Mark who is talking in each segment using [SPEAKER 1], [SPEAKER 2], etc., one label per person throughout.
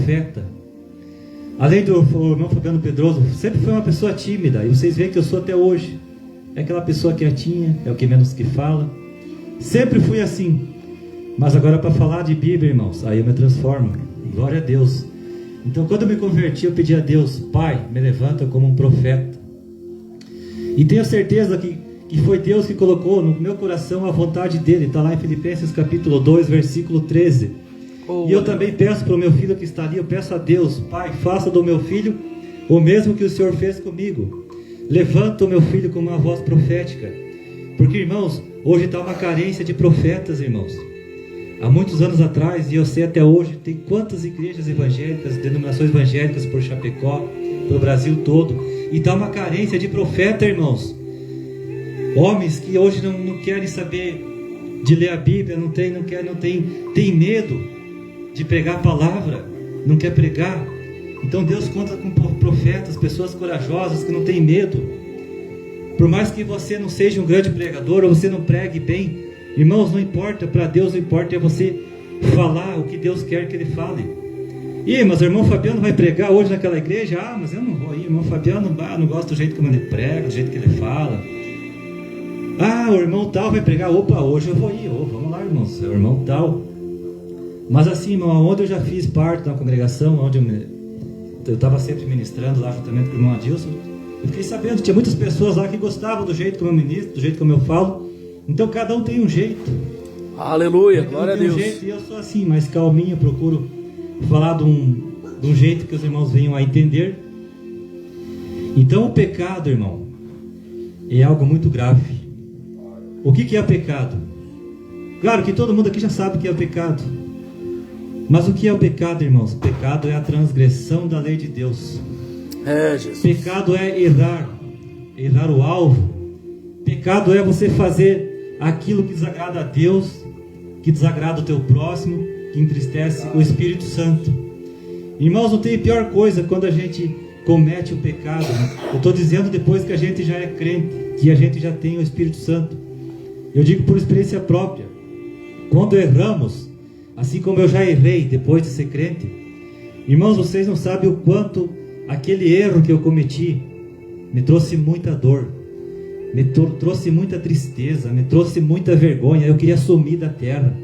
[SPEAKER 1] profeta. Além do irmão Fabiano Pedroso, sempre foi uma pessoa tímida, e vocês veem que eu sou até hoje. É aquela pessoa quietinha, é o que menos que fala. Sempre fui assim. Mas agora para falar de Bíblia, irmãos, aí eu me transformo. Glória a Deus. Então quando eu me converti, eu pedi a Deus: Pai, me levanta como um profeta. E tenho certeza que foi Deus que colocou no meu coração a vontade dele. Está lá em Filipenses capítulo 2, versículo 13. E eu também peço para o meu filho que está ali, eu peço a Deus: Pai, faça do meu filho o mesmo que o Senhor fez comigo. Levanta o meu filho com uma voz profética. Porque, irmãos, hoje está uma carência de profetas, irmãos. Há muitos anos atrás, e eu sei até hoje, tem quantas igrejas evangélicas, denominações evangélicas por Chapecó, pelo Brasil todo, e está uma carência de profeta, irmãos. Homens que hoje não querem saber de ler a Bíblia, tem medo de pregar a palavra, não quer pregar. Então Deus conta com profetas, pessoas corajosas que não têm medo. Por mais que você não seja um grande pregador, ou você não pregue bem, irmãos, não importa, para Deus não importa, é você falar o que Deus quer que Ele fale. Mas o irmão Fabiano vai pregar hoje naquela igreja? Mas eu não vou ir, irmão Fabiano, não gosto do jeito como ele prega, do jeito que ele fala. O irmão tal vai pregar, hoje eu vou ir, vamos lá, irmãos, é o irmão tal. Mas assim, irmão, onde eu já fiz parte da congregação, onde eu estava sempre ministrando lá juntamente com o irmão Adilson, eu fiquei sabendo que tinha muitas pessoas lá que gostavam do jeito como eu ministro, do jeito como eu falo. Então cada um tem um jeito.
[SPEAKER 2] Aleluia, glória a Deus.
[SPEAKER 1] E eu sou assim, mais calminho, procuro falar de um jeito que os irmãos venham a entender. Então o pecado, irmão, é algo muito grave. O que é pecado? Claro que todo mundo aqui já sabe o que é o pecado. Mas o que é o pecado, irmãos? Pecado é a transgressão da lei de Deus.
[SPEAKER 2] Jesus.
[SPEAKER 1] Pecado é errar o alvo. Pecado é você fazer aquilo que desagrada a Deus, que desagrada o teu próximo, que entristece o Espírito Santo. Irmãos, não tem pior coisa quando a gente comete o pecado. Eu estou dizendo depois que a gente já é crente, que a gente já tem o Espírito Santo. Eu digo por experiência própria. Quando erramos, assim como eu já errei depois de ser crente, irmãos, vocês não sabem o quanto aquele erro que eu cometi me trouxe muita dor, me trouxe muita tristeza, me trouxe muita vergonha. Eu queria sumir da terra.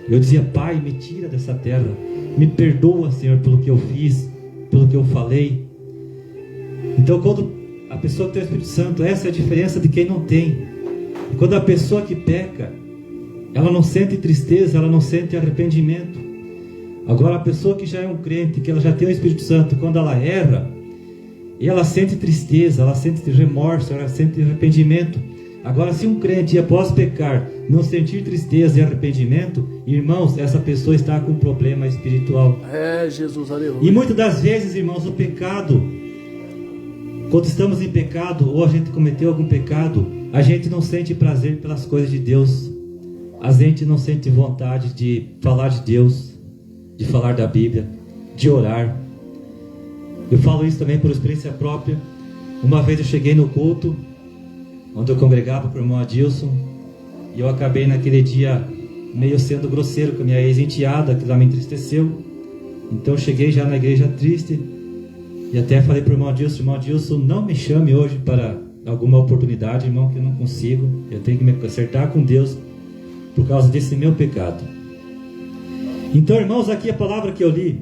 [SPEAKER 1] Eu dizia: Pai, me tira dessa terra, me perdoa, Senhor, pelo que eu fiz, pelo que eu falei. Então quando a pessoa que tem o Espírito Santo, essa é a diferença de quem não tem. E quando a pessoa que peca, ela não sente tristeza, ela não sente arrependimento. Agora a pessoa que já é um crente, que ela já tem o Espírito Santo, quando ela erra, ela sente tristeza, ela sente remorso, ela sente arrependimento. Agora, se um crente após pecar não sentir tristeza e arrependimento, irmãos, essa pessoa está com um problema espiritual.
[SPEAKER 2] Jesus, aleluia.
[SPEAKER 1] E muitas das vezes, irmãos, o pecado, quando estamos em pecado, ou a gente cometeu algum pecado, a gente não sente prazer pelas coisas de Deus. A gente não sente vontade de falar de Deus, de falar da Bíblia, de orar. Eu falo isso também por experiência própria. Uma vez eu cheguei no culto, onde eu congregava com o irmão Adilson, e eu acabei naquele dia meio sendo grosseiro com a minha ex-enteada, que lá me entristeceu. Então eu cheguei já na igreja triste, e até falei para o irmão Adilson, não me chame hoje para alguma oportunidade, irmão, que eu não consigo. Eu tenho que me acertar com Deus por causa desse meu pecado. Então, irmãos, aqui a palavra que eu li,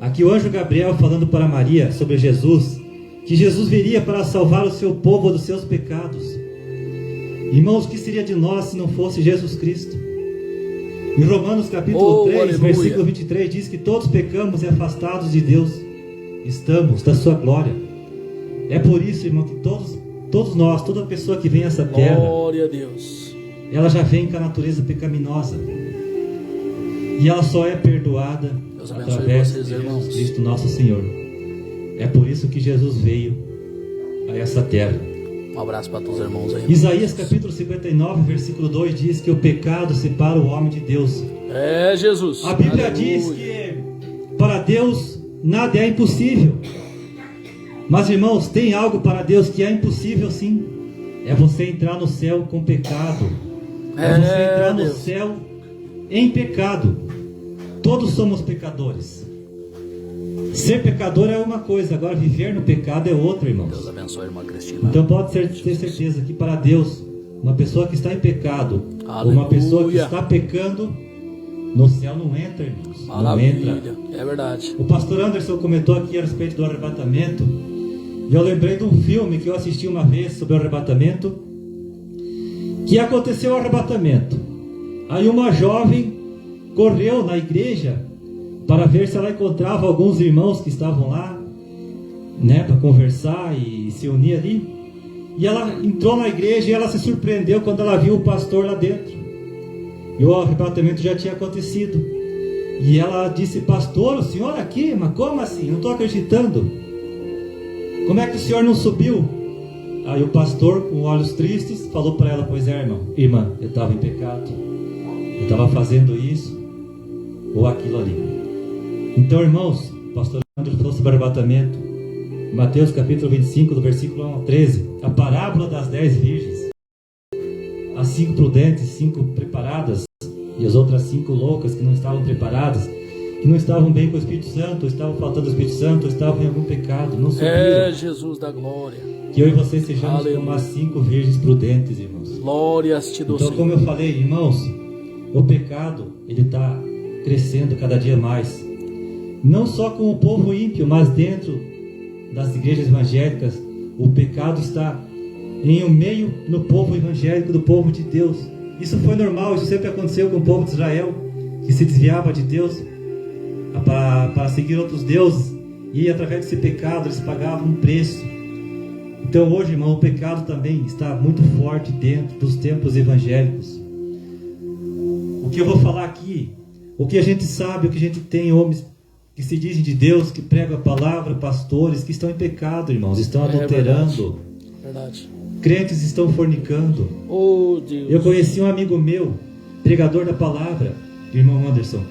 [SPEAKER 1] aqui o anjo Gabriel falando para Maria sobre Jesus, que Jesus viria para salvar o seu povo dos seus pecados. Irmãos, o que seria de nós se não fosse Jesus Cristo? Em Romanos capítulo 3,
[SPEAKER 2] aleluia.
[SPEAKER 1] Versículo 23, diz que todos pecamos e afastados de Deus estamos, da sua glória. É por isso, irmão, que todos nós, toda pessoa que vem a essa terra,
[SPEAKER 2] glória a Deus,
[SPEAKER 1] ela já vem com a natureza pecaminosa. E ela só é perdoada através de Jesus Cristo, nosso Senhor. É por isso que Jesus veio a essa terra.
[SPEAKER 2] Um abraço para todos os irmãos aí.
[SPEAKER 1] Isaías capítulo 59, versículo 2 diz que o pecado separa o homem de Deus.
[SPEAKER 2] Jesus.
[SPEAKER 1] A Bíblia
[SPEAKER 2] aleluia.
[SPEAKER 1] diz que para Deus nada é impossível. Mas, irmãos, tem algo para Deus que é impossível sim. É você entrar no céu com pecado. É você entrar no céu em pecado. Todos somos pecadores. Ser pecador é uma coisa, agora viver no pecado é outra, irmãos.
[SPEAKER 2] Deus abençoe a irmã Cristina.
[SPEAKER 1] Então pode ter certeza que para Deus, uma pessoa que está em pecado, ou uma pessoa que está pecando, no céu não entra, irmãos.
[SPEAKER 2] Maravilha.
[SPEAKER 1] Não entra.
[SPEAKER 2] É verdade.
[SPEAKER 1] O pastor Anderson comentou aqui a respeito do arrebatamento, e eu lembrei de um filme que eu assisti uma vez sobre o arrebatamento, que aconteceu o arrebatamento. Aí uma jovem correu na igreja para ver se ela encontrava alguns irmãos que estavam lá, né, para conversar e se unir ali. E ela entrou na igreja e ela se surpreendeu quando ela viu o pastor lá dentro. E o arrebatamento já tinha acontecido. E ela disse: pastor, o senhor aqui? Mas como assim? Não estou acreditando. Como é que o senhor não subiu? Aí o pastor, com olhos tristes, falou para ela: pois é, irmã, eu estava em pecado. Eu estava fazendo isso ou aquilo ali. Então, irmãos, o pastor André falou sobre arrebatamento. Mateus capítulo 25, do versículo 1 ao 13. A parábola das 10 virgens. As 5 prudentes, 5 preparadas, e as outras 5 loucas que não estavam preparadas, que não estavam bem com o Espírito Santo, ou estavam faltando o Espírito Santo, ou estavam em algum pecado, não subiram.
[SPEAKER 2] É Jesus da glória.
[SPEAKER 1] Que eu e você sejamos como as 5 virgens prudentes, irmãos.
[SPEAKER 2] Glórias te dou,
[SPEAKER 1] então,
[SPEAKER 2] Senhor.
[SPEAKER 1] como eu falei, irmãos, o pecado, ele está crescendo cada dia mais. Não só com o povo ímpio, mas dentro das igrejas evangélicas, o pecado está em um meio no povo evangélico, do povo de Deus. Isso foi normal, isso sempre aconteceu com o povo de Israel, que se desviava de Deus para seguir outros deuses, e através desse pecado eles pagavam um preço. Então hoje, irmão, o pecado também está muito forte dentro dos templos evangélicos. O que eu vou falar aqui, o que a gente sabe, o que a gente tem, homens que se dizem de Deus, que pregam a palavra, pastores que estão em pecado, irmãos, estão adulterando.
[SPEAKER 2] Verdade.
[SPEAKER 1] Crentes estão fornicando.
[SPEAKER 2] Oh, Deus.
[SPEAKER 1] Eu conheci um amigo meu, pregador da palavra, irmão Anderson.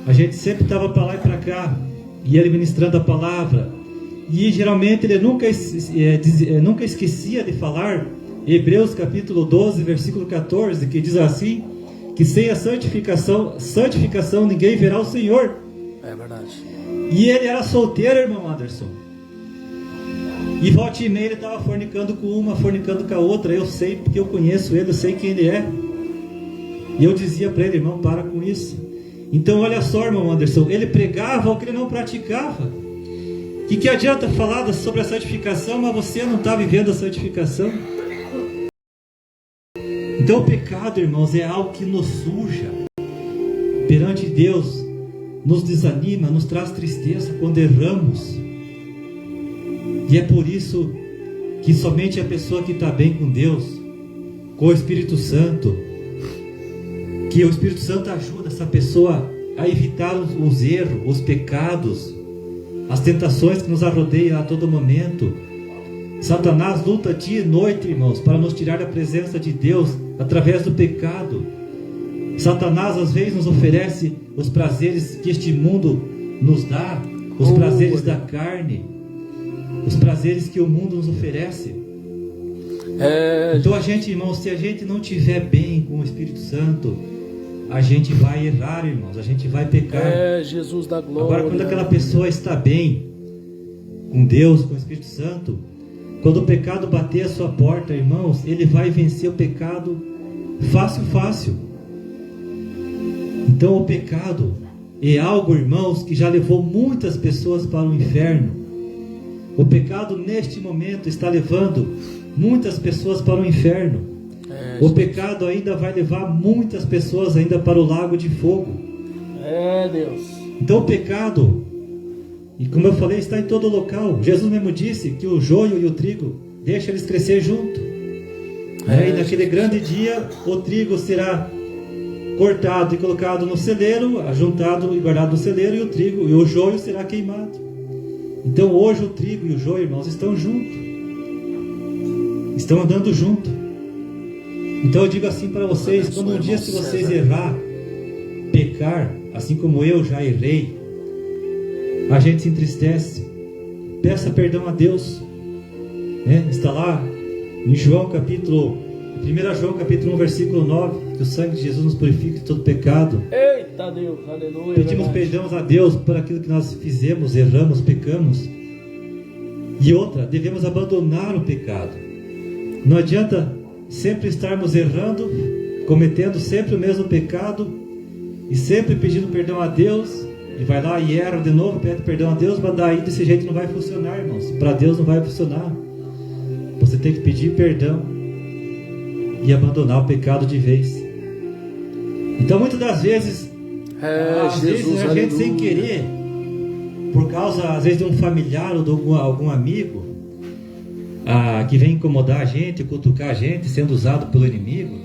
[SPEAKER 1] A gente sempre estava para lá e para cá, e ele ministrando a palavra. E geralmente ele nunca esquecia de falar Hebreus capítulo 12, versículo 14, que diz assim, que sem a santificação ninguém verá o Senhor.
[SPEAKER 2] É verdade.
[SPEAKER 1] E ele era solteiro, irmão Anderson. E volta e meia ele estava fornicando com uma, fornicando com a outra. Eu sei, porque eu conheço ele, eu sei quem ele é. E eu dizia para ele: irmão, para com isso. Então olha só, irmão Anderson, ele pregava o que ele não praticava. Que adianta falar sobre a santificação, mas você não está vivendo a santificação? Então o pecado, irmãos, é algo que nos suja perante Deus, nos desanima, nos traz tristeza quando erramos. E é por isso que somente a pessoa que está bem com Deus, com o Espírito Santo, que o Espírito Santo ajuda essa pessoa a evitar os erros, os pecados, as tentações que nos arrodeiam a todo momento. Satanás luta dia e noite, irmãos, para nos tirar da presença de Deus através do pecado. Satanás às vezes nos oferece os prazeres que este mundo nos dá, os prazeres da carne, os prazeres que o mundo nos oferece. Então a gente, irmãos, se a gente não estiver bem com o Espírito Santo, a gente vai errar, irmãos, a gente vai pecar.
[SPEAKER 2] É Jesus da glória.
[SPEAKER 1] Agora, quando aquela pessoa está bem com Deus, com o Espírito Santo, quando o pecado bater a sua porta, irmãos, ele vai vencer o pecado fácil. Então o pecado é algo, irmãos, que já levou muitas pessoas para o inferno. O pecado neste momento está levando muitas pessoas para o inferno. O pecado ainda vai levar muitas pessoas ainda para o lago de fogo.
[SPEAKER 2] Deus.
[SPEAKER 1] Então o pecado, e como eu falei, está em todo local. Jesus mesmo disse que o joio e o trigo, deixa eles crescer junto. E naquele grande dia, o trigo será cortado e colocado no celeiro, ajuntado e guardado no celeiro, e o trigo e o joio será queimado. Então hoje o trigo e o joio, irmãos, estão juntos. Estão andando junto. Então eu digo assim para vocês, quando um dia se vocês errar, pecar, assim como eu já errei, a gente se entristece, peça perdão a Deus, está lá em 1 João capítulo 1, versículo 9, que o sangue de Jesus nos purifica de todo pecado.
[SPEAKER 2] Eita Deus, aleluia.
[SPEAKER 1] Pedimos perdão a Deus por aquilo que nós fizemos, erramos, pecamos. E outra, devemos abandonar o pecado. Não adianta sempre estarmos errando, cometendo sempre o mesmo pecado e sempre pedindo perdão a Deus, e vai lá e erra de novo, pede perdão a Deus, mas daí desse jeito não vai funcionar, irmãos. Para Deus não vai funcionar. Você tem que pedir perdão e abandonar o pecado de vez. Então muitas das vezes, às vezes a gente sem querer, por causa às vezes de um familiar ou de algum amigo que vem incomodar a gente, cutucar a gente, sendo usado pelo inimigo,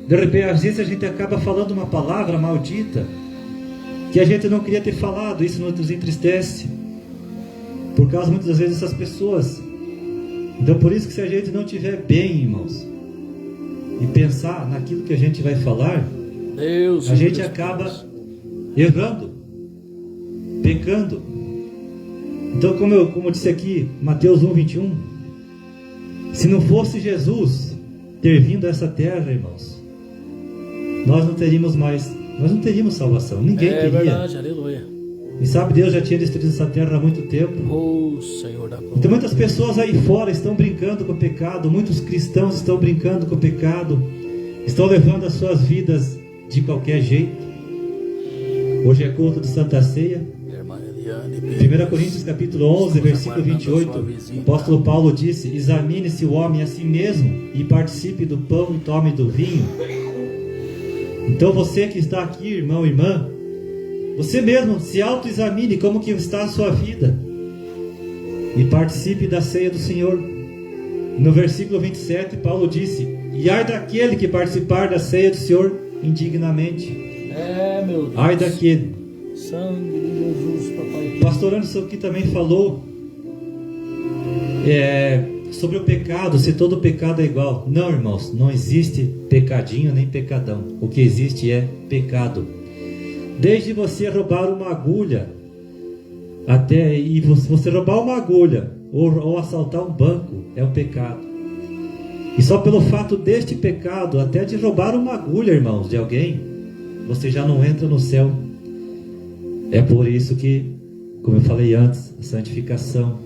[SPEAKER 1] de repente às vezes a gente acaba falando uma palavra maldita que a gente não queria ter falado. Isso nos entristece, por causa muitas das vezes dessas pessoas. Então por isso que se a gente não estiver bem, irmãos, e pensar naquilo que a gente vai falar, a gente acaba errando, pecando. Então como eu disse aqui, Mateus 1:21, se não fosse Jesus ter vindo a essa terra, irmãos, nós não teríamos salvação. Ninguém teria.
[SPEAKER 2] É verdade, aleluia.
[SPEAKER 1] E sabe, Deus já tinha destruído essa terra há muito tempo.
[SPEAKER 2] Oh, Senhor da glória.
[SPEAKER 1] Então muitas pessoas aí fora estão brincando com o pecado, muitos cristãos estão brincando com o pecado, estão levando as suas vidas de qualquer jeito. Hoje é culto de Santa Ceia. 1 Coríntios capítulo 11, versículo 28, o apóstolo Paulo disse: examine-se o homem a si mesmo e participe do pão e tome do vinho. Então você que está aqui, irmão e irmã, você mesmo se autoexamine como que está a sua vida e participe da ceia do Senhor. No versículo 27, Paulo disse: e ai daquele que participar da ceia do Senhor indignamente.
[SPEAKER 2] Meu Deus.
[SPEAKER 1] Ai daquele.
[SPEAKER 2] Sangue de Jesus, papai.
[SPEAKER 1] O pastor Anderson aqui também falou sobre o pecado, se todo pecado é igual. Não, irmãos, não existe pecadinho nem pecadão. O que existe é pecado. Desde você roubar uma agulha, você roubar uma agulha ou assaltar um banco, é um pecado. E só pelo fato deste pecado, até de roubar uma agulha, irmãos, de alguém, você já não entra no céu. É por isso que, como eu falei antes, a santificação.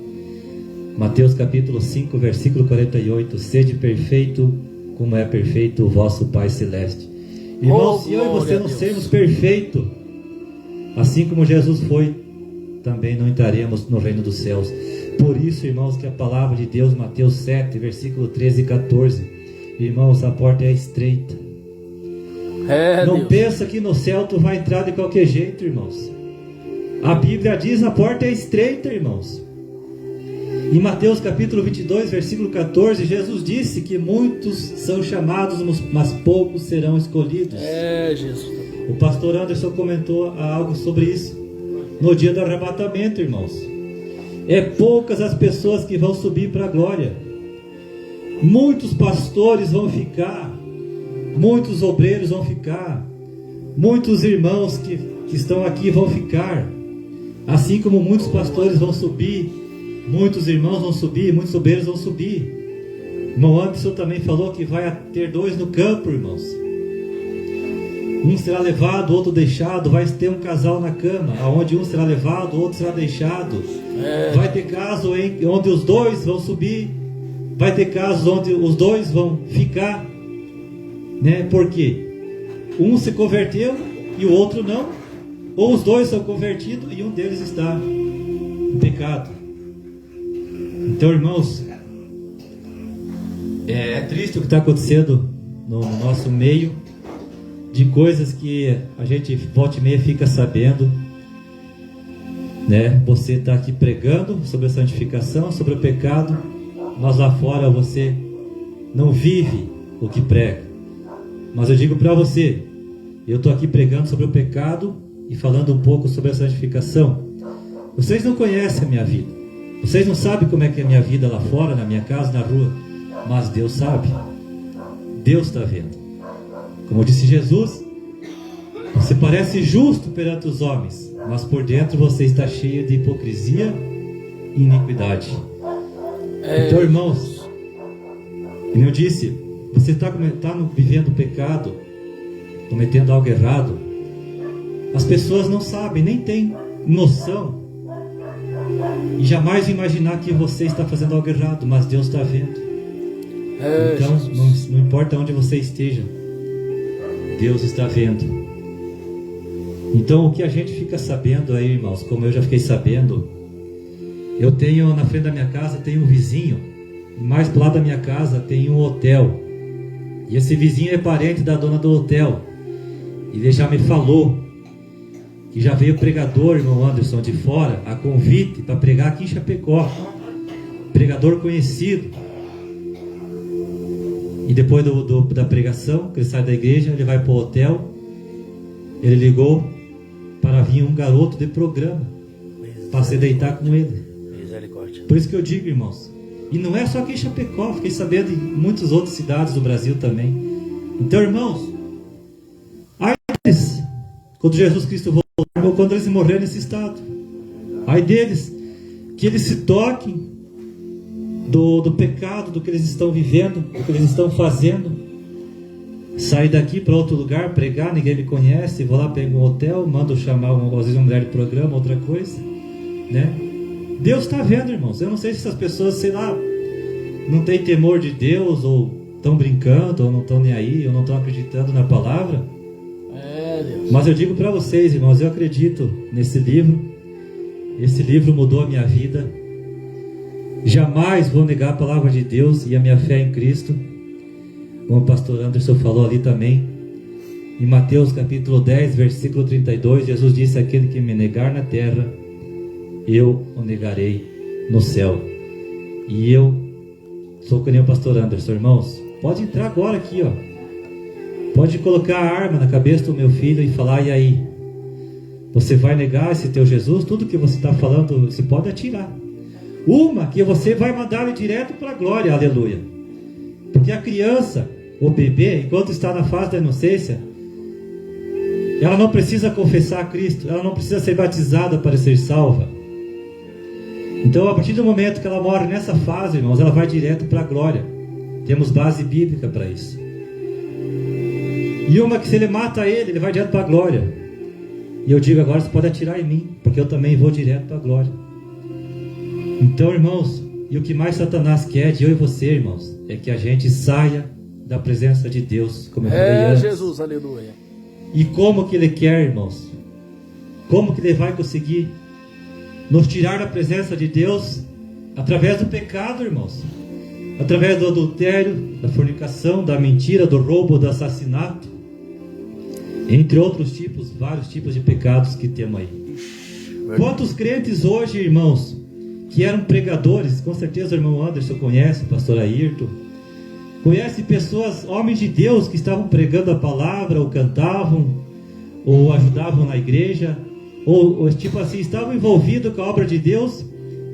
[SPEAKER 1] Mateus capítulo 5, versículo 48. Sede perfeito, como é perfeito o vosso Pai Celeste. Irmãos, se eu e você não sermos perfeitos, assim como Jesus foi, também não entraremos no reino dos céus. Por isso, irmãos, que a palavra de Deus, Mateus 7, versículo 13 e 14. Irmãos, a porta é estreita. Não
[SPEAKER 2] Deus.
[SPEAKER 1] pensa que no céu tu vai entrar de qualquer jeito, irmãos. A Bíblia diz: a porta é estreita, irmãos. Em Mateus capítulo 22, versículo 14, Jesus disse que muitos são chamados, mas poucos serão escolhidos.
[SPEAKER 2] Jesus.
[SPEAKER 1] O pastor Anderson comentou algo sobre isso no dia do arrebatamento, irmãos. É poucas as pessoas que vão subir para a glória. Muitos pastores vão ficar, muitos obreiros vão ficar, muitos irmãos que estão aqui vão ficar. Assim como muitos pastores vão subir, muitos irmãos vão subir, muitos obreiros vão subir. Irmão Anderson também falou que vai ter 2 no campo, irmãos. Um será levado, outro deixado. Vai ter um casal na cama, onde um será levado, outro será deixado. Vai ter casos onde os 2 vão subir. Vai ter casos onde os 2 vão ficar, né? Porque um se converteu e o outro não. Ou os 2 são convertidos e um deles está em pecado. Então, irmãos, é triste o que está acontecendo no nosso meio, de coisas que a gente volta e meia fica sabendo, né? Você está aqui pregando sobre a santificação, sobre o pecado, mas lá fora você não vive o que prega. Mas eu digo para você, eu estou aqui pregando sobre o pecado e falando um pouco sobre a santificação. Vocês não conhecem a minha vida, vocês não sabem como é que é a minha vida lá fora, na minha casa, na rua, mas Deus sabe. Deus está vendo. Como disse Jesus, você parece justo perante os homens, mas por dentro você está cheio de hipocrisia e iniquidade. Então, irmãos, como eu disse, você está vivendo pecado, cometendo algo errado, As pessoas não sabem, nem têm noção. E jamais imaginar que você está fazendo algo errado, mas Deus está vendo. Então, não importa onde você esteja, Deus está vendo. Então, o que a gente fica sabendo aí, irmãos, como eu já fiquei sabendo, eu tenho na frente da minha casa, tem um vizinho, e mais pro lado da minha casa tem um hotel. E esse vizinho é parente da dona do hotel. E ele já me falou que já veio pregador, irmão Anderson, de fora, a convite para pregar aqui em Chapecó. Pregador conhecido. E depois da pregação, que ele sai da igreja, ele vai para o hotel. Ele ligou para vir um garoto de programa para se deitar com ele. Por isso que eu digo, irmãos, e não é só aqui em Chapecó, fiquei sabendo em muitas outras cidades do Brasil também. Então, irmãos, ai deles, quando Jesus Cristo voltar, ou quando eles morrerem nesse estado, ai deles, que eles se toquem do pecado, do que eles estão vivendo, do que eles estão fazendo. Sair daqui para outro lugar, pregar, ninguém me conhece, vou lá, pego um hotel, mando chamar às vezes uma mulher de programa, outra coisa, né? Deus está vendo, irmãos. Eu não sei se essas pessoas, sei lá, não têm temor de Deus, ou estão brincando, ou não estão nem aí, ou não estão acreditando na palavra.
[SPEAKER 2] Deus.
[SPEAKER 1] Mas eu digo para vocês, irmãos, eu acredito nesse livro. Esse livro mudou a minha vida. Jamais vou negar a palavra de Deus e a minha fé em Cristo. Como o pastor Anderson falou ali também, em Mateus capítulo 10, versículo 32, Jesus disse: aquele que me negar na terra, eu o negarei no céu. E eu sou que nem o pastor Anderson, irmãos. Pode entrar agora aqui, ó. Pode colocar a arma na cabeça do meu filho e falar: e aí? Você vai negar esse teu Jesus? Tudo que você está falando, você pode atirar. Uma que você vai mandar ele direto para a glória, aleluia. Porque a criança, o bebê, enquanto está na fase da inocência, ela não precisa confessar a Cristo, ela não precisa ser batizada para ser salva. Então, a partir do momento que ela morre nessa fase, irmãos, ela vai direto para a glória. Temos base bíblica para isso. E uma que se ele mata ele vai direto para a glória. E eu digo agora, você pode atirar em mim, porque eu também vou direto para a glória. Então, irmãos, e o que mais Satanás quer de eu e você, irmãos, é que a gente saia da presença de Deus, como eu falei antes.
[SPEAKER 2] Jesus, aleluia.
[SPEAKER 1] E como que ele quer, irmãos? Como que ele vai conseguir nos tirar da presença de Deus? Através do pecado, irmãos. Através do adultério, da fornicação, da mentira, do roubo, do assassinato. Entre outros tipos, vários tipos de pecados que temos aí. Quantos crentes hoje, irmãos, que eram pregadores, com certeza o irmão Anderson conhece, o pastor Ayrton, conhece pessoas, homens de Deus, que estavam pregando a palavra, ou cantavam, ou ajudavam na igreja, ou tipo assim, estavam envolvidos com a obra de Deus,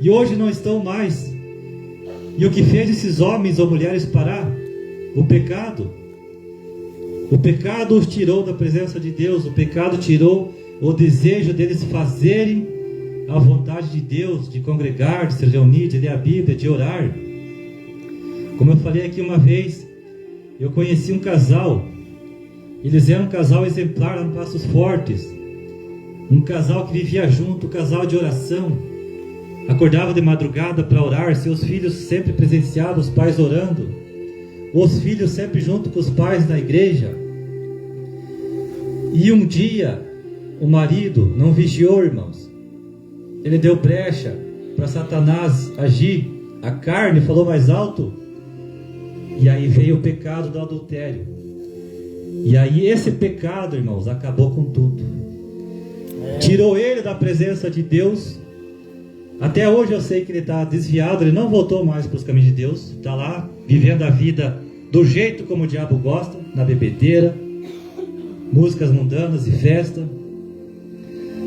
[SPEAKER 1] e hoje não estão mais. E o que fez esses homens ou mulheres parar? O pecado. O pecado os tirou da presença de Deus, o pecado tirou o desejo deles fazerem a vontade de Deus, de congregar, de se reunir, de ler a Bíblia, de orar. Como eu falei aqui uma vez, eu conheci um casal. Eles eram um casal exemplar lá no Passos Fortes. Um casal que vivia junto, um casal de oração. Acordava de madrugada para orar, seus filhos sempre presenciavam, os pais orando. Os filhos sempre junto com os pais na igreja. E um dia, o marido não vigiou, irmãos. Ele deu brecha para Satanás agir. A carne falou mais alto. E aí veio o pecado do adultério. E aí esse pecado, irmãos, acabou com tudo. Tirou ele da presença de Deus. Até hoje eu sei que ele está desviado. Ele não voltou mais para os caminhos de Deus. Está lá, vivendo a vida do jeito como o diabo gosta. Na bebedeira, músicas mundanas e festa.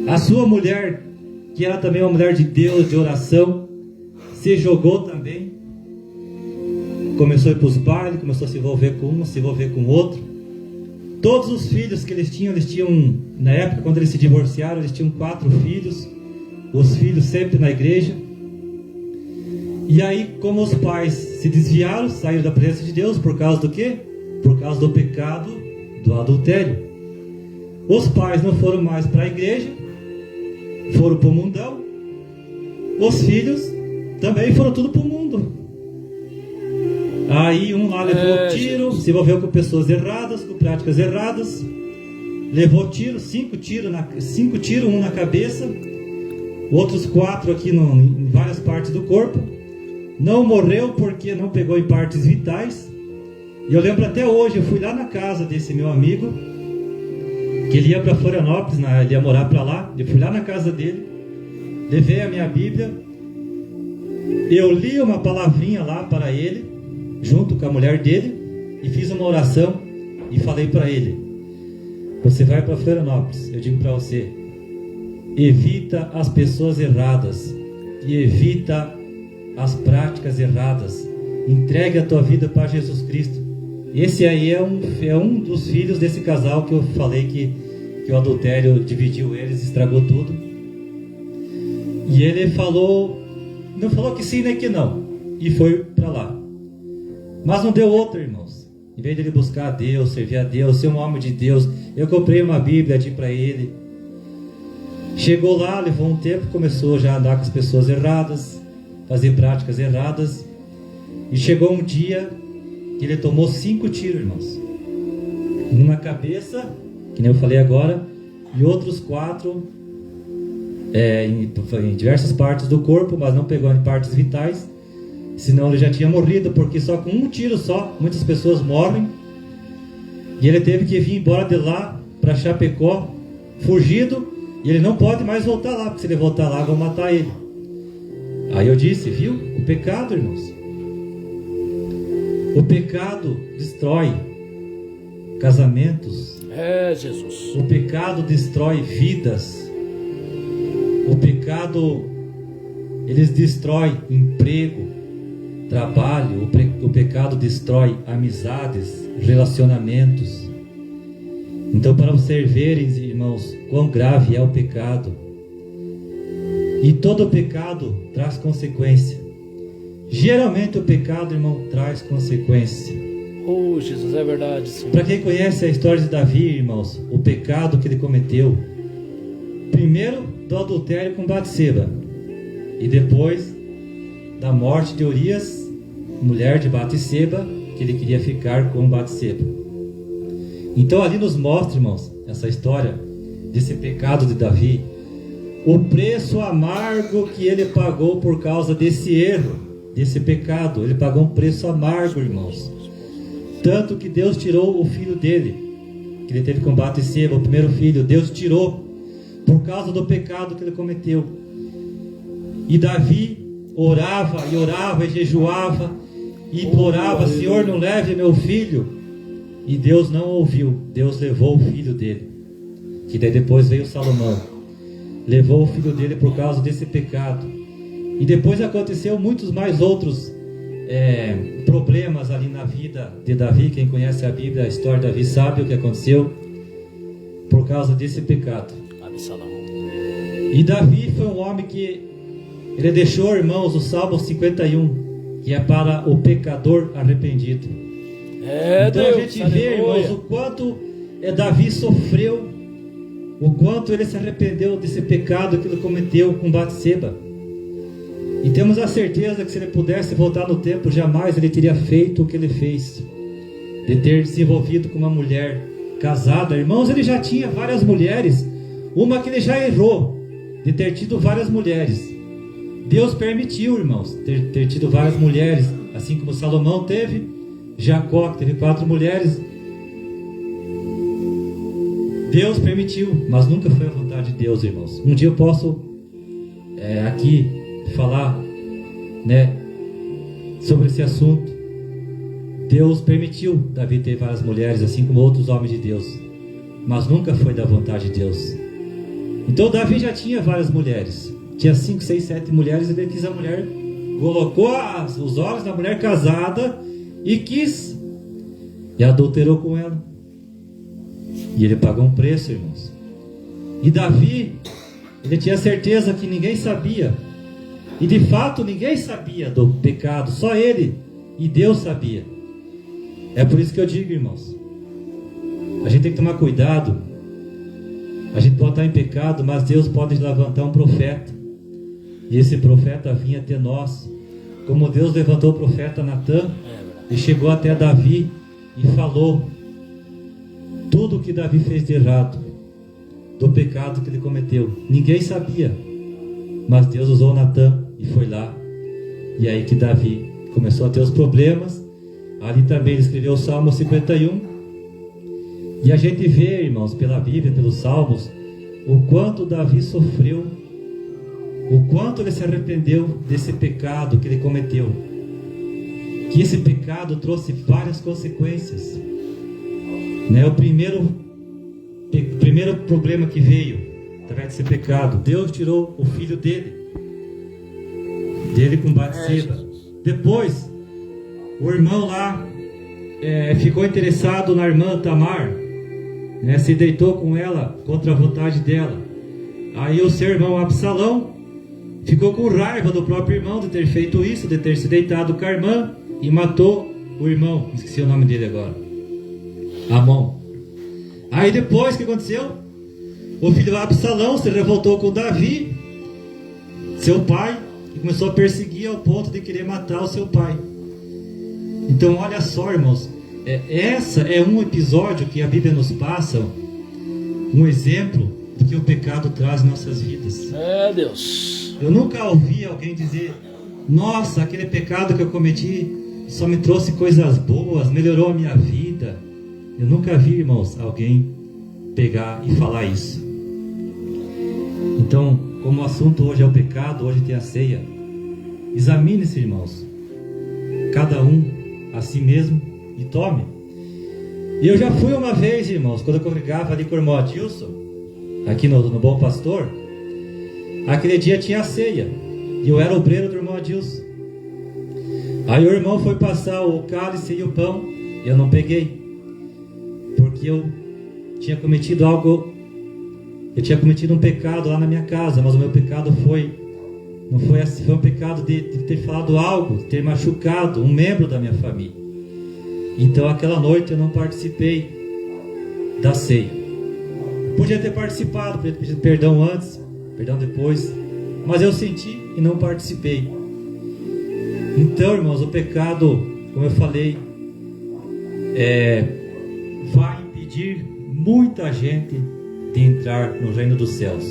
[SPEAKER 1] A sua mulher, que era também uma mulher de Deus, de oração, se jogou também. Começou a ir para os bailes, começou a se envolver com um, se envolver com outro. Todos os filhos que eles tinham, na época, quando eles se divorciaram, eles tinham 4 filhos. Os filhos sempre na igreja. E aí, como os pais se desviaram, saíram da presença de Deus, por causa do quê? Por causa do pecado do adultério. Os pais não foram mais para a igreja, foram para o mundão. Os filhos também foram tudo para o mundo. Aí um lá levou tiro, se envolveu com pessoas erradas, com práticas erradas. Levou tiro, 5 tiros, um na cabeça, outros 4 aqui em várias partes do corpo. Não morreu porque não pegou em partes vitais. E eu lembro até hoje, eu fui lá na casa desse meu amigo, que ele ia para Florianópolis, ele ia morar para lá. Eu fui lá na casa dele, levei a minha Bíblia, eu li uma palavrinha lá para ele, junto com a mulher dele, e fiz uma oração e falei para ele: você vai para Florianópolis, eu digo para você, evita as pessoas erradas e evita as práticas erradas, entregue a tua vida para Jesus Cristo. Esse aí é um dos filhos desse casal que eu falei que o adultério dividiu eles, estragou tudo. E ele não falou que sim nem que não, e foi para lá. Mas não deu outra, irmãos. Em vez de ele buscar a Deus, servir a Deus, ser um homem de Deus, eu comprei uma Bíblia de para ele. Chegou lá, levou um tempo, começou já a andar com as pessoas erradas, fazer práticas erradas. E chegou um dia que ele tomou 5 tiros, irmãos. Um na cabeça, que nem eu falei agora, e outros 4 em diversas partes do corpo, mas não pegou em partes vitais. Senão ele já tinha morrido, porque só com um tiro só, muitas pessoas morrem. E ele teve que vir embora de lá para Chapecó, fugido, e ele não pode mais voltar lá, porque se ele voltar lá vão matar ele. Aí eu disse, viu? O pecado, irmãos. O pecado destrói casamentos.
[SPEAKER 2] Jesus.
[SPEAKER 1] O pecado destrói vidas. O pecado, eles destrói emprego, trabalho. O pecado destrói amizades, relacionamentos. Então, para vocês verem, irmãos, quão grave é o pecado. E todo pecado traz consequência. Geralmente o pecado, irmão, traz consequência.
[SPEAKER 2] Oh, Jesus, é verdade, Senhor.
[SPEAKER 1] Para quem conhece a história de Davi, irmãos, o pecado que ele cometeu, primeiro do adultério com Batseba, e depois da morte de Urias, mulher de Batseba, que ele queria ficar com Batseba. Então ali nos mostra, irmãos, essa história desse pecado de Davi, o preço amargo que ele pagou por causa desse erro, desse pecado. Ele pagou um preço amargo, irmãos. Tanto que Deus tirou o filho dele, que ele teve com Batseba, o primeiro filho. Deus tirou por causa do pecado que ele cometeu. E Davi orava e jejuava e implorava: Senhor, não leve meu filho. E Deus não ouviu. Deus levou o filho dele, que daí depois veio Salomão. Levou o filho dele por causa desse pecado. E depois aconteceu muitos mais outros problemas ali na vida de Davi. Quem conhece a Bíblia, a história de Davi, sabe o que aconteceu por causa desse pecado. E Davi foi um homem que ele deixou, irmãos, o Salmo 51, que é para o pecador arrependido. Então Deus, a gente vê, irmãos, o quanto Davi sofreu, o quanto ele se arrependeu desse pecado que ele cometeu com Batseba. E temos a certeza que se ele pudesse voltar no tempo, jamais ele teria feito o que ele fez, de ter se envolvido com uma mulher casada. Irmãos, ele já tinha várias mulheres, uma que ele já errou, de ter tido várias mulheres. Deus permitiu, irmãos, ter tido várias mulheres, assim como Salomão teve, Jacó, que teve 4 mulheres. Deus permitiu, mas nunca foi a vontade de Deus, irmãos. Um dia eu posso aqui falar, sobre esse assunto. Deus permitiu Davi ter várias mulheres, assim como outros homens de Deus, mas nunca foi da vontade de Deus. Então Davi já tinha várias mulheres, tinha 5, 6, 7 mulheres, e ele quis a mulher, colocou os olhos na mulher casada e quis, e adulterou com ela. E ele pagou um preço, irmãos. E Davi, ele tinha certeza que ninguém sabia. E de fato ninguém sabia do pecado, só ele e Deus sabia. É por isso que eu digo, irmãos, a gente tem que tomar cuidado A gente pode estar em pecado, mas Deus pode levantar um profeta. E esse profeta vinha até nós. Como Deus levantou o profeta Natã e chegou até Davi e falou tudo o que Davi fez de errado, do pecado que ele cometeu. Ninguém sabia, mas Deus usou Natã e foi lá. E aí que Davi começou a ter os problemas. Ali também ele escreveu o Salmo 51. E a gente vê, irmãos, pela Bíblia, pelos Salmos, o quanto Davi sofreu, o quanto ele se arrependeu desse pecado que ele cometeu. Que esse pecado trouxe várias consequências. Né? O primeiro problema que veio através desse pecado, Deus tirou o filho dele com Batseba. Depois, o irmão lá ficou interessado na irmã Tamar, né? Se deitou com ela contra a vontade dela. Aí o seu irmão Absalão ficou com raiva do próprio irmão de ter feito isso, de ter se deitado com a irmã, e matou o irmão. Esqueci o nome dele agora. Amon. Aí depois o que aconteceu? O filho Absalão se revoltou com Davi, seu pai, e começou a perseguir ao ponto de querer matar o seu pai. Então olha só, irmãos, essa é um episódio que a Bíblia nos passa, um exemplo do que o pecado traz em nossas vidas.
[SPEAKER 2] Deus.
[SPEAKER 1] Eu nunca ouvi alguém dizer: nossa, aquele pecado que eu cometi só me trouxe coisas boas, melhorou a minha vida. Eu nunca vi, irmãos, alguém pegar e falar isso. Então, como o assunto hoje é o pecado, hoje tem a ceia, examine-se, irmãos, cada um a si mesmo, e tome. Eu já fui uma vez, irmãos, quando eu congregava ali com o irmão Adilson, aqui no Bom Pastor. Aquele dia tinha a ceia, e eu era obreiro do irmão Adilson. Aí o irmão foi passar o cálice e o pão, e eu não peguei, porque eu tinha cometido algo. Eu tinha cometido um pecado lá na minha casa, mas o meu pecado não foi assim, foi um pecado de ter falado algo, de ter machucado um membro da minha família. Então aquela noite eu não participei da ceia. Podia ter participado, podia ter pedido perdão antes, perdão depois, mas eu senti e não participei. Então, irmãos, o pecado, como eu falei, vai impedir muita gente de entrar no reino dos céus.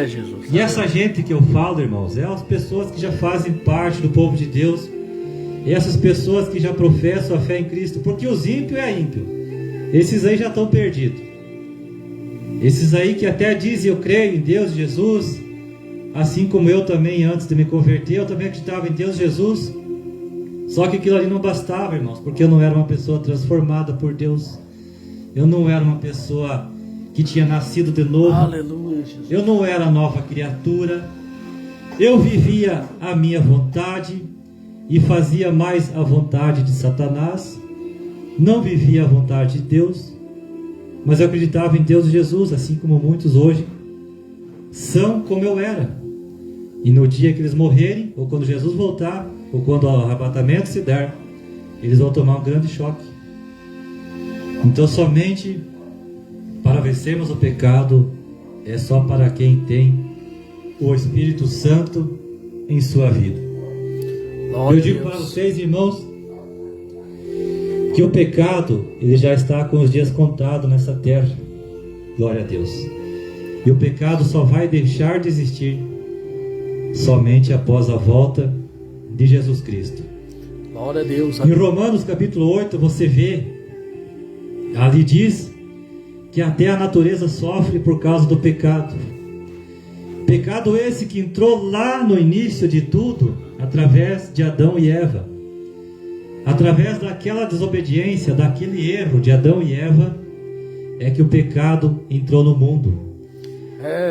[SPEAKER 2] Jesus.
[SPEAKER 1] E essa gente que eu falo, irmãos, é as pessoas que já fazem parte do povo de Deus, e essas pessoas que já professam a fé em Cristo, porque os ímpios ímpio, esses aí já estão perdidos. Esses aí que até dizem: eu creio em Deus, Jesus, assim como eu também, antes de me converter, eu também acreditava em Deus, Jesus. Só que aquilo ali não bastava, irmãos, porque eu não era uma pessoa transformada por Deus. Eu não era uma pessoa que tinha nascido de novo.
[SPEAKER 2] Aleluia, Jesus.
[SPEAKER 1] Eu não era nova criatura. Eu vivia a minha vontade e fazia mais a vontade de Satanás. Não vivia a vontade de Deus, mas eu acreditava em Deus e Jesus, assim como muitos hoje são como eu era. E no dia que eles morrerem, ou quando Jesus voltar, ou quando o arrebatamento se der, eles vão tomar um grande choque. Então somente para vencermos o pecado é só para quem tem o Espírito Santo em sua vida. Eu digo para vocês, irmãos, que o pecado ele já está com os dias contados nessa terra. Glória a Deus. E o pecado só vai deixar de existir somente após a volta de Jesus Cristo.
[SPEAKER 2] Glória a Deus.
[SPEAKER 1] Em Romanos capítulo 8 você vê, ali diz que até a natureza sofre por causa do pecado. Pecado esse que entrou lá no início de tudo, através de Adão e Eva. Através daquela desobediência, daquele erro de Adão e Eva, é que o pecado entrou no mundo.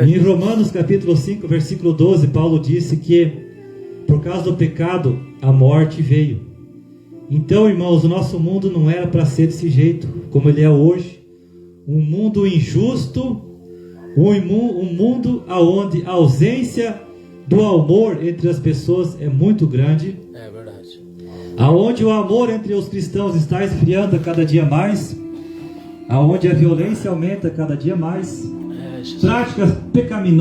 [SPEAKER 1] Em Romanos capítulo 5, versículo 12, Paulo disse que por causa do pecado, a morte veio. Então, irmãos, o nosso mundo não era para ser desse jeito, como ele é hoje. Um mundo injusto, um mundo onde a ausência do amor entre as pessoas é muito grande.
[SPEAKER 2] É verdade.
[SPEAKER 1] Aonde o amor entre os cristãos está esfriando a cada dia mais, aonde a violência aumenta cada dia mais.
[SPEAKER 2] Jesus.
[SPEAKER 1] práticas pecaminosas.